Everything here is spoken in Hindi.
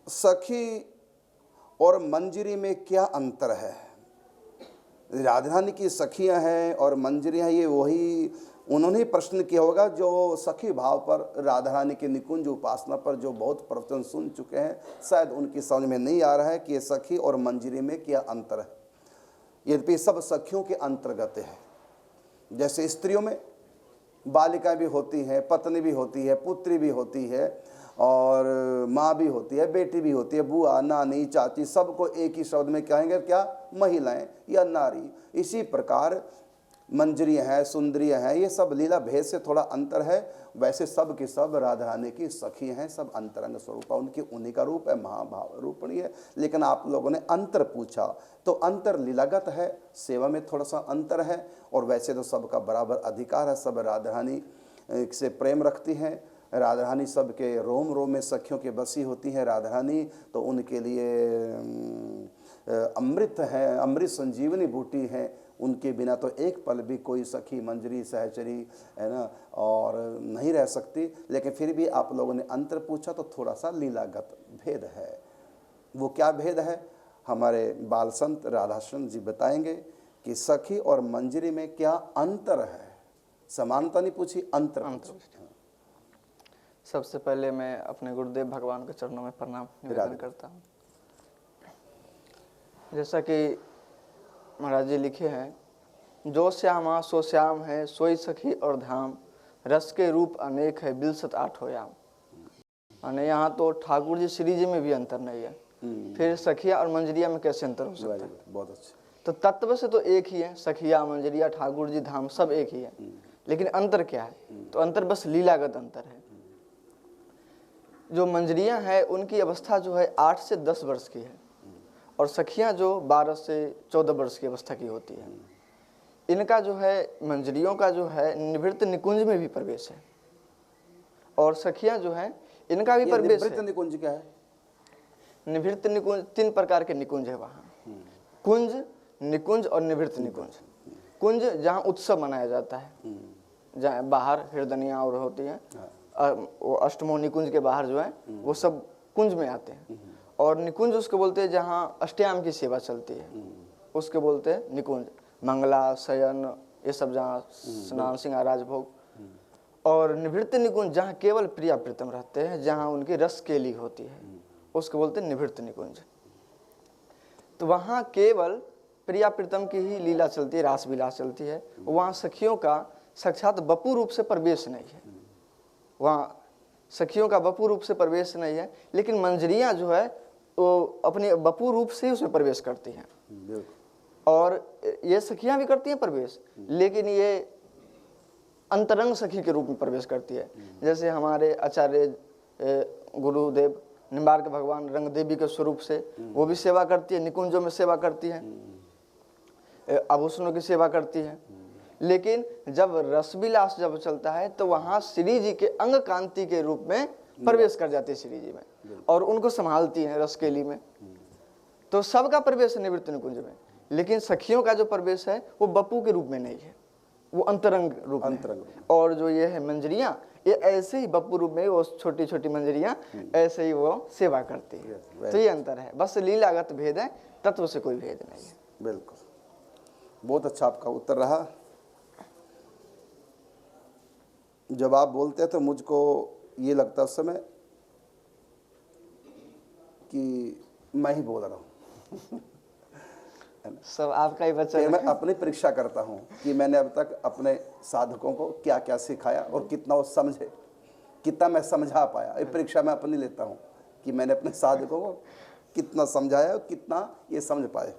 सखी और मंजरी में क्या अंतर है? राधा रानी की सखियां हैं और मंजरियां, ये वही उन्होंने प्रश्न किया होगा जो सखी भाव पर, राधा रानी के निकुंज उपासना पर जो बहुत प्रवचन सुन चुके हैं। शायद उनकी समझ में नहीं आ रहा है कि ये सखी और मंजरी में क्या अंतर है। यद्यपि सब सखियों के अंतर्गत है। जैसे स्त्रियों में बालिका भी होती हैं, पत्नी भी होती है, पुत्री भी होती है, और माँ भी होती है, बेटी भी होती है, बुआ, नानी, चाची, सबको एक ही शब्द में कहेंगे क्या? महिलाएं या नारी। इसी प्रकार मंजरियाँ हैं, सुंदरियाँ हैं, ये सब लीला भेद से थोड़ा अंतर है। वैसे सब की सब राधा रानी की सखी हैं, सब अंतरंग स्वरूप है उनकी, उन्हीं का रूप है, महाभाव रूपणी है। लेकिन आप लोगों ने अंतर पूछा तो अंतर लीलागत है, सेवा में थोड़ा सा अंतर है। और वैसे तो सबका बराबर अधिकार है, सब राधा रानी से प्रेम रखती हैं। राधा रानी सबके रोम रोम में सखियों की बसी होती हैं। राधा रानी तो उनके लिए अमृत है, अमृत संजीवनी बूटी है। उनके बिना तो एक पल भी कोई सखी, मंजरी, सहचरी है ना, और नहीं रह सकती। लेकिन फिर भी आप लोगों ने अंतर पूछा तो थोड़ा सा लीलागत भेद है। वो क्या भेद है? हमारे बाल संत राधाश्रम जी बताएंगे कि सखी और मंजरी में क्या अंतर है। समानता नहीं पूछी, अंतर पूछी। सबसे पहले मैं अपने गुरुदेव भगवान के चरणों में प्रणाम निवेदन करता हूँ। जैसा कि महाराज जी लिखे हैं, जो श्यामा सो श्याम है, सोई सखी और धाम, रस के रूप अनेक है, बिलसत आठ हो याम। और यहाँ तो ठाकुर जी श्री जी में भी अंतर नहीं है। फिर सखिया और मंजरिया में कैसे अंतर हो सकता है? बहुत अच्छा। तो तत्व से तो एक ही है, सखिया, मंजरिया, ठाकुर जी, धाम सब एक ही है। लेकिन अंतर क्या है? तो अंतर बस लीलागत अंतर है। जो मंजरियां हैं उनकी अवस्था जो है 8 से 10 वर्ष की है, और सखियां जो 12 से 14 वर्ष की अवस्था की होती है। इनका जो है, मंजरियों का जो है निवृत्त निकुंज में भी प्रवेश है, और सखियां जो है इनका भी प्रवेश है। निकुंज क्या है? निवृत्त निकुंज 3 प्रकार के निकुंज है वहाँ। कुंज, निकुंज और निवृत्त निकुंज। कुंज जहाँ उत्सव मनाया जाता है, जहाँ बाहर हृदयनियाँ और होती है, वो अष्टमो निकुंज के बाहर जो है वो सब कुंज में आते हैं। और निकुंज उसको बोलते हैं जहाँ अष्टयाम की सेवा चलती है, उसके बोलते हैं निकुंज। मंगला, शयन, ये सब जहाँ स्नान सिंगार राजभोग। और निवृत्त निकुंज जहाँ केवल प्रिया प्रीतम रहते हैं, जहाँ उनकी रस केली होती है, उसको बोलते हैं निवृत्त निकुंज। तो वहाँ केवल प्रिया प्रीतम की ही लीला चलती है, रास विलास चलती है। वहाँ सखियों का साक्षात बपू रूप से प्रवेश नहीं है, वहाँ सखियों का बपू रूप से प्रवेश नहीं है। लेकिन मंजरियाँ जो है वो अपने बपू रूप से उसमें प्रवेश करती हैं, और ये सखियाँ भी करती हैं प्रवेश, लेकिन ये अंतरंग सखी के रूप में प्रवेश करती है। जैसे हमारे आचार्य गुरुदेव निम्बार्क भगवान रंग देवी के स्वरूप से वो भी सेवा करती है, निकुंजों में सेवा करती है, आभूषणों की सेवा करती है। लेकिन जब रसविलास जब चलता है तो वहाँ श्री जी के अंग कांति के रूप में प्रवेश कर जाती है श्री जी में, और उनको संभालती है रसकेली में। तो सबका प्रवेश है निवृत्त निकुंज में, लेकिन सखियों का जो प्रवेश है वो बपू के रूप में नहीं है, वो अंतरंग रूप में है। और जो ये है मंजरियाँ, ये ऐसे ही बपू रूप में, वो छोटी छोटी मंजरियाँ ऐसे ही वो सेवा करती है। तो ये अंतर है, बस लीलागत भेद है, तत्व से कोई भेद नहीं है। बिल्कुल, बहुत अच्छा आपका उत्तर रहा। जब आप बोलते हैं तो मुझको ये लगता है उस समय कि मैं ही बोल रहा हूँ। सब आपका ही बच्चा है। मैं अपनी परीक्षा करता हूँ कि मैंने अब तक अपने साधकों को क्या क्या सिखाया और कितना वो समझे, कितना मैं समझा पाया। ये परीक्षा मैं अपनी लेता हूँ कि मैंने अपने साधकों को कितना समझाया और कितना ये समझ पाए।